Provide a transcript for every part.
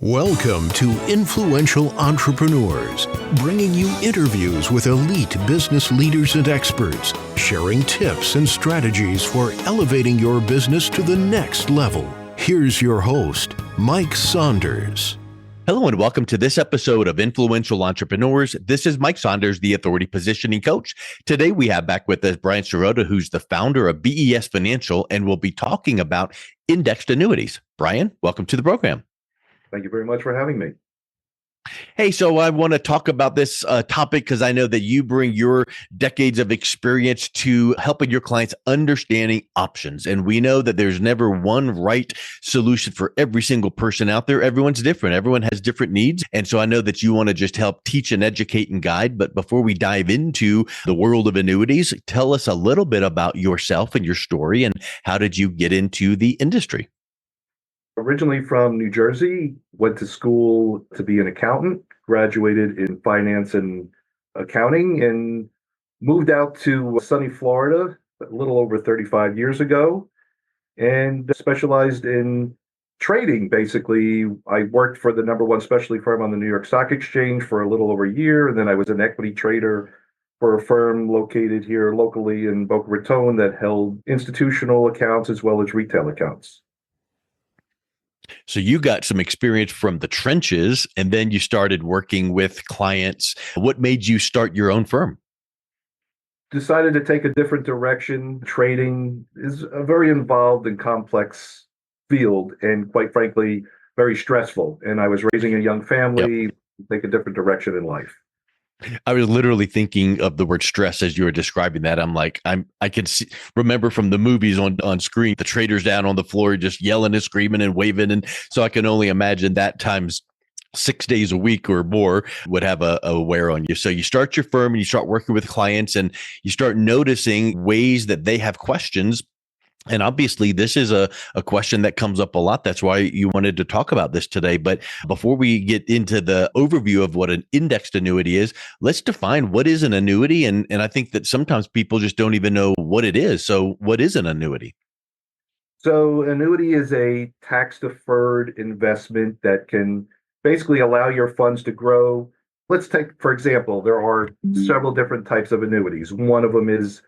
Welcome to Influential Entrepreneurs, bringing you interviews with elite business leaders and experts, sharing tips and strategies for elevating your business to the next level. Here's your host, Mike Saunders. Hello and welcome to this episode of Influential Entrepreneurs. This is Mike Saunders, the Authority Positioning Coach. Today we have back with us Brian Sirota, who's the founder of BES Financial, and we'll be talking about indexed annuities. Brian, welcome to the program. Thank you very much for having me. Hey, so I want to talk about this topic because I know that you bring your decades of experience to helping your clients understanding options. And we know that there's never one right solution for every single person out there. Everyone's different. Everyone has different needs. And so I know that you want to just help teach and educate and guide. But before we dive into the world of annuities, tell us a little bit about yourself and your story and how did you get into the industry? Originally from New Jersey, went to school to be an accountant, graduated in finance and accounting, and moved out to sunny Florida a little over 35 years ago and specialized in trading. Basically, I worked for the number one specialty firm on the New York Stock Exchange for a little over a year, and then I was an equity trader for a firm located here locally in Boca Raton that held institutional accounts as well as retail accounts. So you got some experience from the trenches and then you started working with clients. What made you start your own firm? Decided to take a different direction. Trading is a very involved and complex field and quite frankly, very stressful. And I was raising a young family, take a different direction in life. I was literally thinking of the word stress as you were describing that. I'm like, I can remember from the movies on screen, the traders down on the floor, just yelling and screaming and waving. And so I can only imagine that times 6 days a week or more would have a wear on you. So you start your firm and you start working with clients and you start noticing ways that they have questions. And obviously, this is a question that comes up a lot. That's why you wanted to talk about this today. But before we get into the overview of what an indexed annuity is, let's define what is an annuity. And I think that sometimes people just don't even know what it is. So what is an annuity? So annuity is a tax-deferred investment that can basically allow your funds to grow. Let's take, for example, there are several different types of annuities. One of them is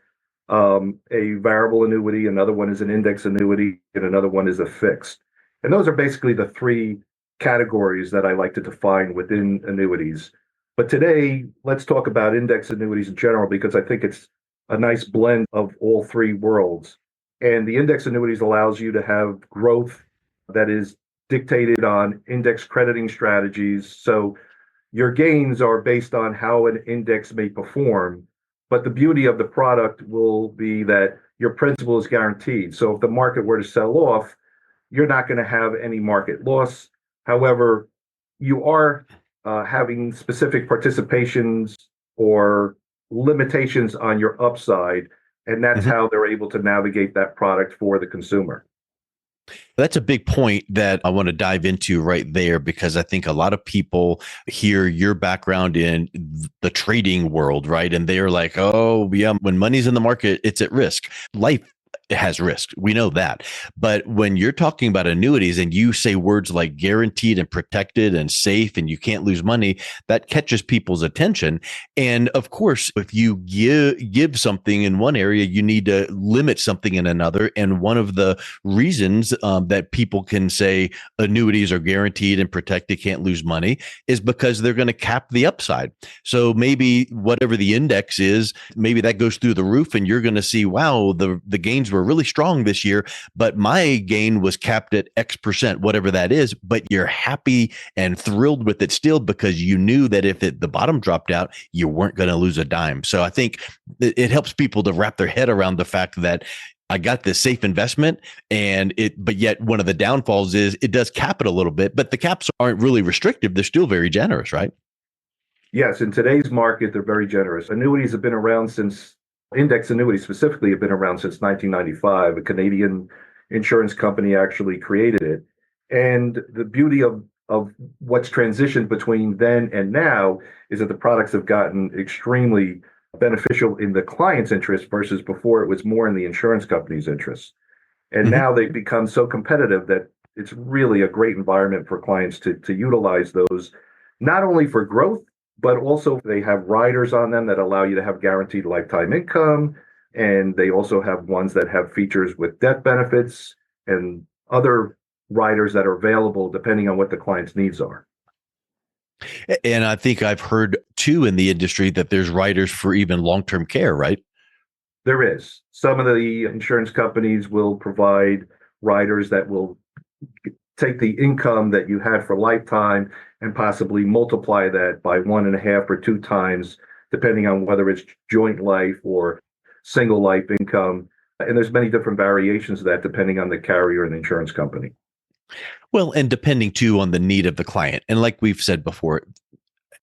a variable annuity, another one is an index annuity, and another one is a fixed. And those are basically the three categories that I like to define within annuities. But today, let's talk about index annuities in general, because I think it's a nice blend of all three worlds. And the index annuities allows you to have growth that is dictated on index crediting strategies. So your gains are based on how an index may perform. But the beauty of the product will be that your principal is guaranteed. So if the market were to sell off, you're not going to have any market loss. However, you are having specific participations or limitations on your upside. And that's how they're able to navigate that product for the consumer. That's a big point that I want to dive into right there, because I think a lot of people hear your background in the trading world, right? And they're like, oh, yeah, when money's in the market, it's at risk. Life has risk. We know that. But when you're talking about annuities and you say words like guaranteed and protected and safe and you can't lose money, that catches people's attention. And of course, if you give something in one area, you need to limit something in another. And one of the reasons that people can say annuities are guaranteed and protected, can't lose money, is because they're going to cap the upside. So maybe whatever the index is, maybe that goes through the roof and you're going to see, wow, the gains were really strong this year, but my gain was capped at X%, whatever that is, but you're happy and thrilled with it still because you knew that if the bottom dropped out, you weren't going to lose a dime. So I think it helps people to wrap their head around the fact that I got this safe investment but yet one of the downfalls is it does cap it a little bit, but the caps aren't really restrictive. They're still very generous, right? Yes, in today's market, they're very generous. Annuities have been around index annuities specifically have been around since 1995. A Canadian insurance company actually created it. And the beauty of what's transitioned between then and now is that the products have gotten extremely beneficial in the client's interest versus before it was more in the insurance company's interest. And now they've become so competitive that it's really a great environment for clients to utilize those, not only for growth, but also they have riders on them that allow you to have guaranteed lifetime income. And they also have ones that have features with death benefits and other riders that are available depending on what the client's needs are. And I think I've heard too in the industry that there's riders for even long-term care, right? There is. Some of the insurance companies will provide riders that will take the income that you had for lifetime and possibly multiply that by 1.5 or 2 times, depending on whether it's joint life or single life income. And there's many different variations of that depending on the carrier and the insurance company. Well, and depending too on the need of the client. And like we've said before,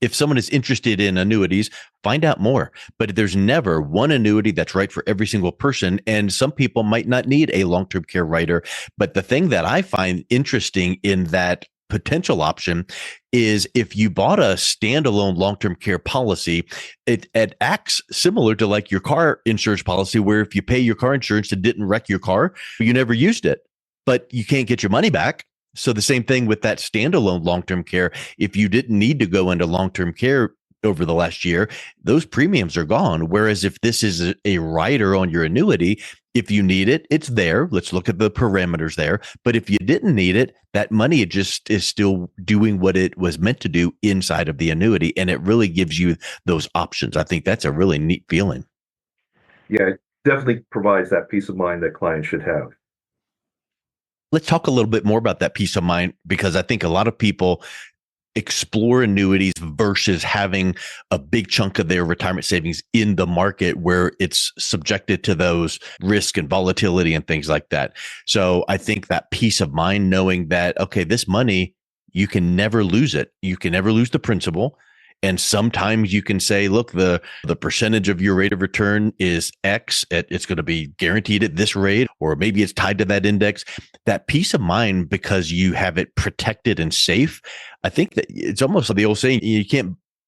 if someone is interested in annuities, find out more. But there's never one annuity that's right for every single person. And some people might not need a long-term care rider. But the thing that I find interesting in that potential option is if you bought a standalone long-term care policy, it acts similar to like your car insurance policy, where if you pay your car insurance and didn't wreck your car, you never used it, but you can't get your money back. So the same thing with that standalone long-term care. If you didn't need to go into long-term care over the last year, those premiums are gone. Whereas if this is a rider on your annuity, if you need it, it's there. Let's look at the parameters there. But if you didn't need it, that money it just is still doing what it was meant to do inside of the annuity. And it really gives you those options. I think that's a really neat feeling. Yeah, it definitely provides that peace of mind that clients should have. Let's talk a little bit more about that peace of mind, because I think a lot of people explore annuities versus having a big chunk of their retirement savings in the market where it's subjected to those risk and volatility and things like that. So I think that peace of mind, knowing that, okay, this money, you can never lose it. You can never lose the principal. And sometimes you can say, look, the percentage of your rate of return is X. It's going to be guaranteed at this rate, or maybe it's tied to that index. That peace of mind, because you have it protected and safe. I think that it's almost like the old saying,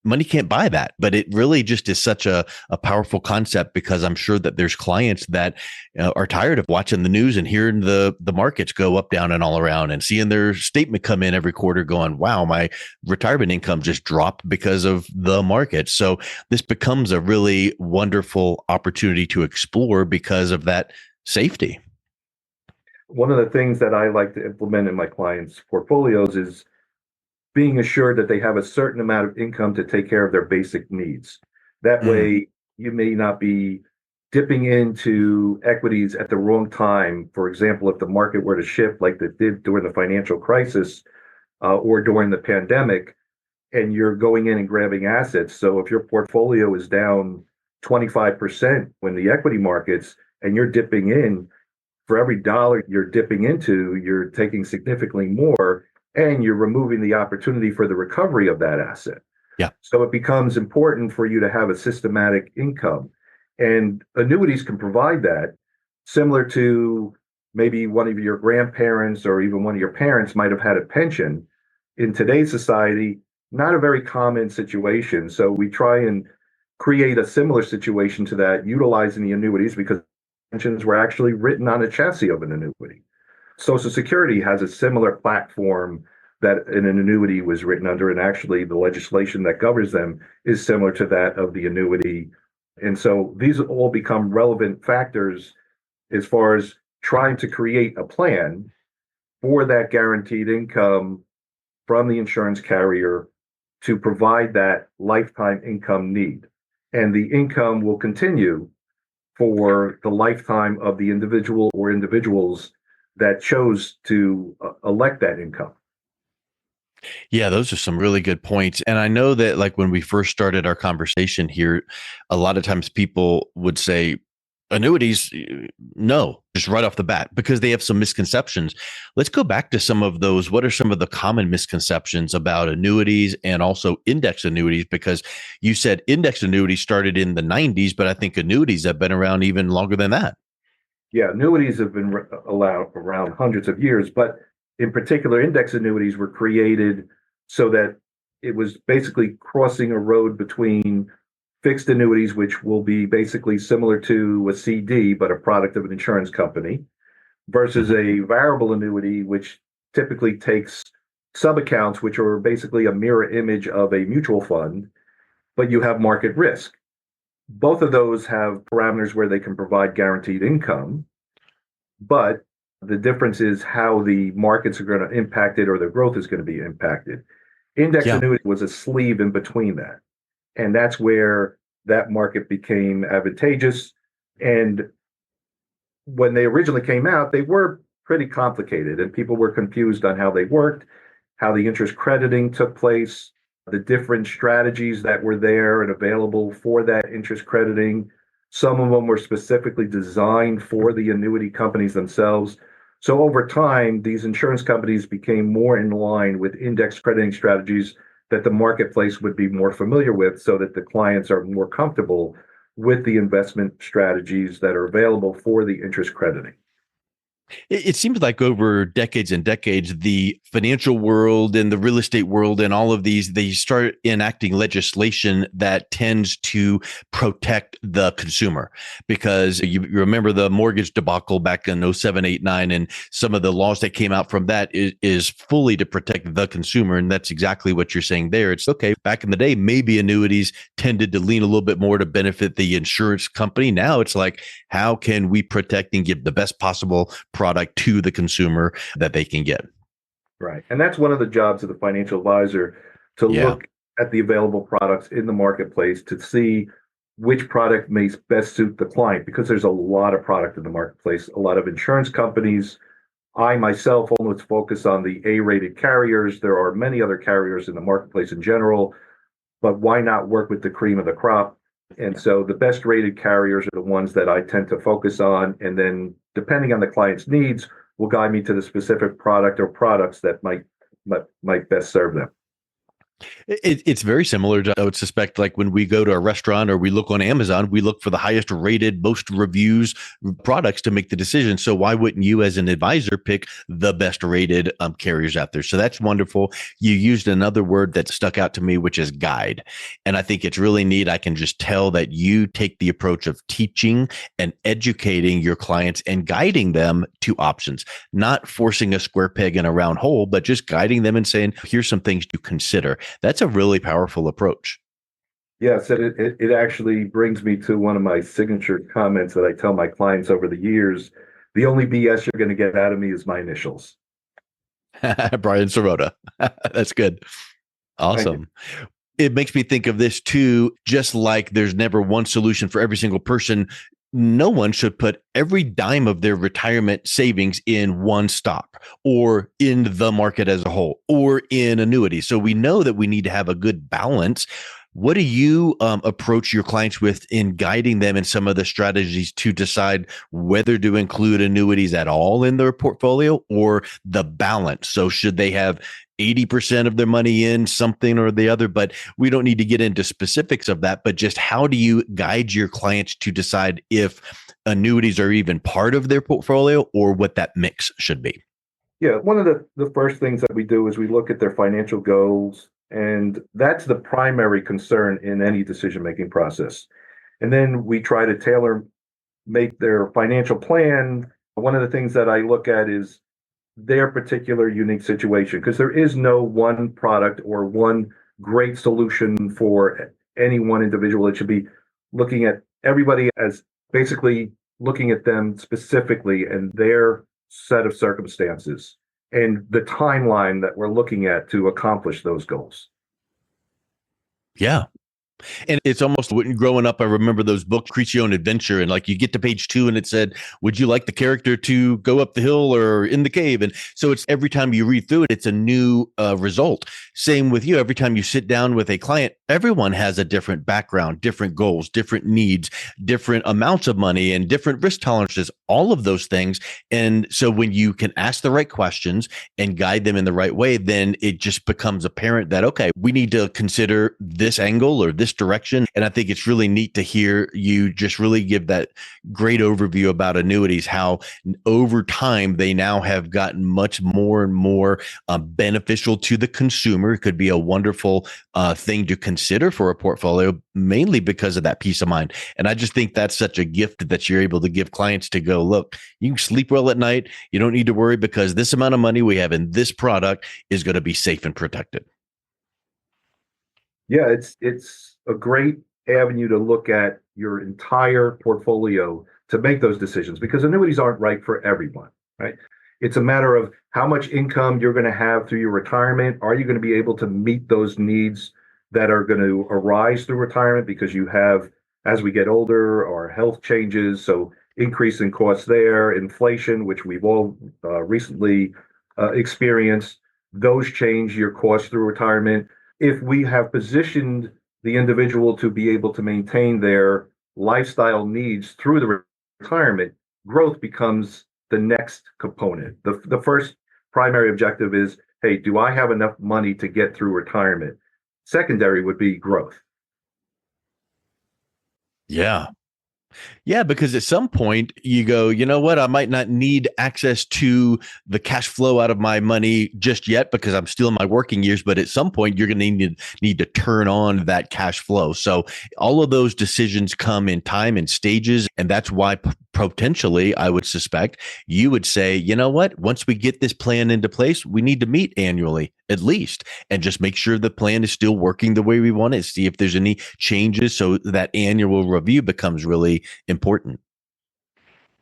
money can't buy that, but it really just is such a powerful concept, because I'm sure that there's clients that are tired of watching the news and hearing the markets go up, down, and all around, and seeing their statement come in every quarter going, wow, my retirement income just dropped because of the market. So this becomes a really wonderful opportunity to explore because of that safety. One of the things that I like to implement in my clients' portfolios is being assured that they have a certain amount of income to take care of their basic needs. That way, you may not be dipping into equities at the wrong time. For example, if the market were to shift like it did during the financial crisis or during the pandemic, and you're going in and grabbing assets. So if your portfolio is down 25% when the equity markets, and you're dipping in, for every dollar you're dipping into, you're taking significantly more, and you're removing the opportunity for the recovery of that asset. Yeah. So it becomes important for you to have a systematic income. And annuities can provide that, similar to maybe one of your grandparents or even one of your parents might have had a pension. In today's society, not a very common situation. So we try and create a similar situation to that, utilizing the annuities, because pensions were actually written on a chassis of an annuity. Social Security has a similar platform that an annuity was written under, and actually the legislation that governs them is similar to that of the annuity. And so these all become relevant factors as far as trying to create a plan for that guaranteed income from the insurance carrier to provide that lifetime income need. And the income will continue for the lifetime of the individual or individuals that chose to elect that income. Yeah, those are some really good points. And I know that like when we first started our conversation here, a lot of times people would say annuities, no, just right off the bat, because they have some misconceptions. Let's go back to some of those. What are some of the common misconceptions about annuities and also index annuities? Because you said index annuities started in the 90s, but I think annuities have been around even longer than that. Yeah, annuities have been around hundreds of years, but in particular, index annuities were created so that it was basically crossing a road between fixed annuities, which will be basically similar to a CD, but a product of an insurance company, versus a variable annuity, which typically takes sub accounts, which are basically a mirror image of a mutual fund, but you have market risk. Both of those have parameters where they can provide guaranteed income, but the difference is how the markets are going to impact it or the growth is going to be impacted. Index Yeah. annuity was a sleeve in between that. And that's where that market became advantageous. And when they originally came out, they were pretty complicated and people were confused on how they worked, how the interest crediting took place, the different strategies that were there and available for that interest crediting. Some of them were specifically designed for the annuity companies themselves. So over time, these insurance companies became more in line with index crediting strategies that the marketplace would be more familiar with so that the clients are more comfortable with the investment strategies that are available for the interest crediting. It seems like over decades and decades, the financial world and the real estate world and all of these, they start enacting legislation that tends to protect the consumer. Because you remember the mortgage debacle back in 07, 8, 9, and some of the laws that came out from that is fully to protect the consumer. And that's exactly what you're saying there. It's okay. Back in the day, maybe annuities tended to lean a little bit more to benefit the insurance company. Now it's like, how can we protect and give the best possible product to the consumer that they can get? Right. And that's one of the jobs of the financial advisor, to look at the available products in the marketplace to see which product may best suit the client, because there's a lot of product in the marketplace, a lot of insurance companies. I myself almost focus on the A-rated carriers. There are many other carriers in the marketplace in general, but why not work with the cream of the crop? And so the best rated carriers are the ones that I tend to focus on. And then depending on the client's needs, will guide me to the specific product or products that might best serve them. It's very similar to, I would suspect, like when we go to a restaurant or we look on Amazon, we look for the highest rated, most reviews products to make the decision. So why wouldn't you as an advisor pick the best rated carriers out there? So that's wonderful. You used another word that stuck out to me, which is guide. And I think it's really neat. I can just tell that you take the approach of teaching and educating your clients and guiding them to options, not forcing a square peg in a round hole, but just guiding them and saying, here's some things to consider. That's a really powerful approach. Yes, it actually brings me to one of my signature comments that I tell my clients over the years. The only BS you're going to get out of me is my initials. Brian Sirota. That's good. Awesome. It makes me think of this too, just like there's never one solution for every single person. No one should put every dime of their retirement savings in one stock or in the market as a whole or in annuities. So we know that we need to have a good balance. What do you approach your clients with in guiding them in some of the strategies to decide whether to include annuities at all in their portfolio or the balance? So should they have 80% of their money in something or the other? But we don't need to get into specifics of that, but just how do you guide your clients to decide if annuities are even part of their portfolio or what that mix should be? Yeah, one of the first things that we do is we look at their financial goals, and that's the primary concern in any decision-making process. And then we try to make their financial plan. One of the things that I look at is their particular unique situation, because there is no one product or one great solution for any one individual. It should be looking at everybody as basically looking at them specifically and their set of circumstances and the timeline that we're looking at to accomplish those goals. Yeah. And it's almost when growing up, I remember those books, Create Your Own Adventure, and like you get to page 2 and it said, would you like the character to go up the hill or in the cave? And so it's every time you read through it, it's a new result. Same with you. Every time you sit down with a client, everyone has a different background, different goals, different needs, different amounts of money and different risk tolerances, all of those things. And so when you can ask the right questions and guide them in the right way, then it just becomes apparent that, okay, we need to consider this angle or this this direction. And I think it's really neat to hear you just really give that great overview about annuities, how over time they now have gotten much more and more beneficial to the consumer. It could be a wonderful thing to consider for a portfolio, mainly because of that peace of mind. And I just think that's such a gift that you're able to give clients to go, look, you can sleep well at night. You don't need to worry because this amount of money we have in this product is going to be safe and protected. Yeah, it's a great avenue to look at your entire portfolio to make those decisions, because annuities aren't right for everyone, right? It's a matter of how much income you're going to have through your retirement. Are you going to be able to meet those needs that are going to arise through retirement because you have, as we get older, our health changes, so increase in costs there, inflation, which we've all recently experienced, those change your costs through retirement. If we have positioned the individual to be able to maintain their lifestyle needs through the retirement, growth becomes the next component. The first primary objective is, hey, do I have enough money to get through retirement? Secondary would be growth. Yeah. Yeah, because at some point you go, you know what, I might not need access to the cash flow out of my money just yet because I'm still in my working years. But at some point, you're going to need to turn on that cash flow. So all of those decisions come in time and stages. And that's why potentially, I would suspect you would say, you know what, once we get this plan into place, we need to meet annually at least and just make sure the plan is still working the way we want it. See if there's any changes. So that annual review becomes really important.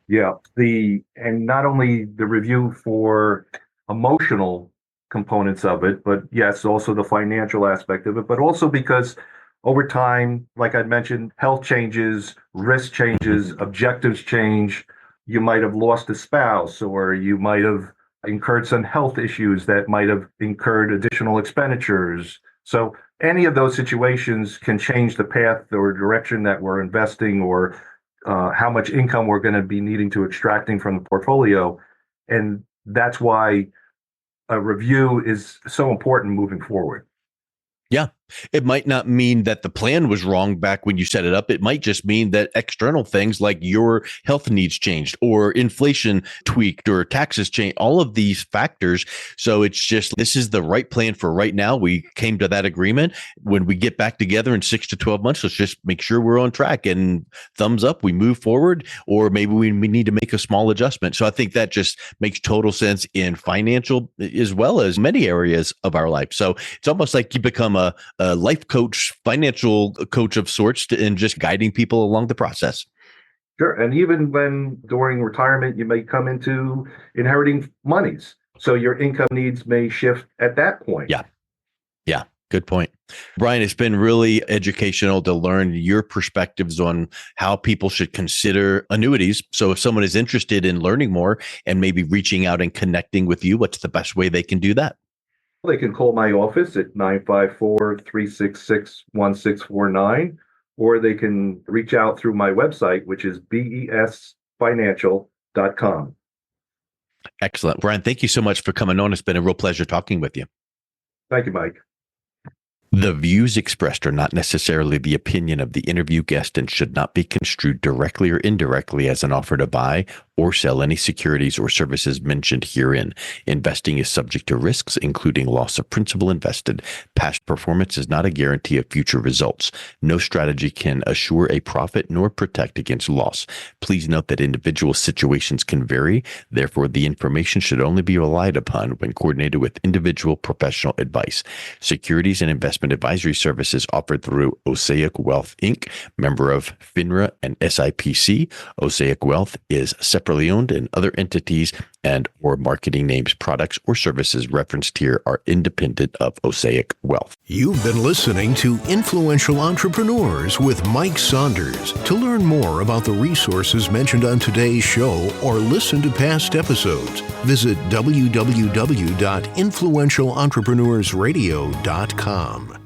Yeah, and not only the review for emotional components of it, but yes, also the financial aspect of it, but also because over time, like I mentioned, health changes, risk changes, objectives change. You might have lost a spouse, or you might have incurred some health issues that might have incurred additional expenditures. So any of those situations can change the path or direction that we're investing, or how much income we're going to be needing to extracting from the portfolio. And that's why a review is so important moving forward. Yeah. It might not mean that the plan was wrong back when you set it up. It might just mean that external things like your health needs changed, or inflation tweaked, or taxes changed, all of these factors. So it's just, this is the right plan for right now. We came to that agreement. When we get back together in 6 to 12 months, let's just make sure we're on track, and thumbs up, we move forward, or maybe we need to make a small adjustment. So I think that just makes total sense in financial as well as many areas of our life. So it's almost like you become a life coach, financial coach of sorts, and just guiding people along the process. Sure. And even when during retirement, you may come into inheriting monies. So your income needs may shift at that point. Yeah. Yeah. Good point. Brian, it's been really educational to learn your perspectives on how people should consider annuities. So if someone is interested in learning more and maybe reaching out and connecting with you, what's the best way they can do that? They can call my office at 954-366-1649, or they can reach out through my website, which is besfinancial.com. Excellent. Brian, thank you so much for coming on. It's been a real pleasure talking with you. Thank you, Mike. The views expressed are not necessarily the opinion of the interview guest and should not be construed directly or indirectly as an offer to buy or sell any securities or services mentioned herein. Investing is subject to risks, including loss of principal invested. Past performance is not a guarantee of future results. No strategy can assure a profit nor protect against loss. Please note that individual situations can vary. Therefore, the information should only be relied upon when coordinated with individual professional advice. Securities and investment advisory services offered through Osaic Wealth, Inc., member of FINRA and SIPC. Osaic Wealth is separately owned, and other entities and or marketing names, products, or services referenced here are independent of Osaic Wealth. You've been listening to Influential Entrepreneurs with Mike Saunders. To learn more about the resources mentioned on today's show or listen to past episodes, visit www.influentialentrepreneursradio.com.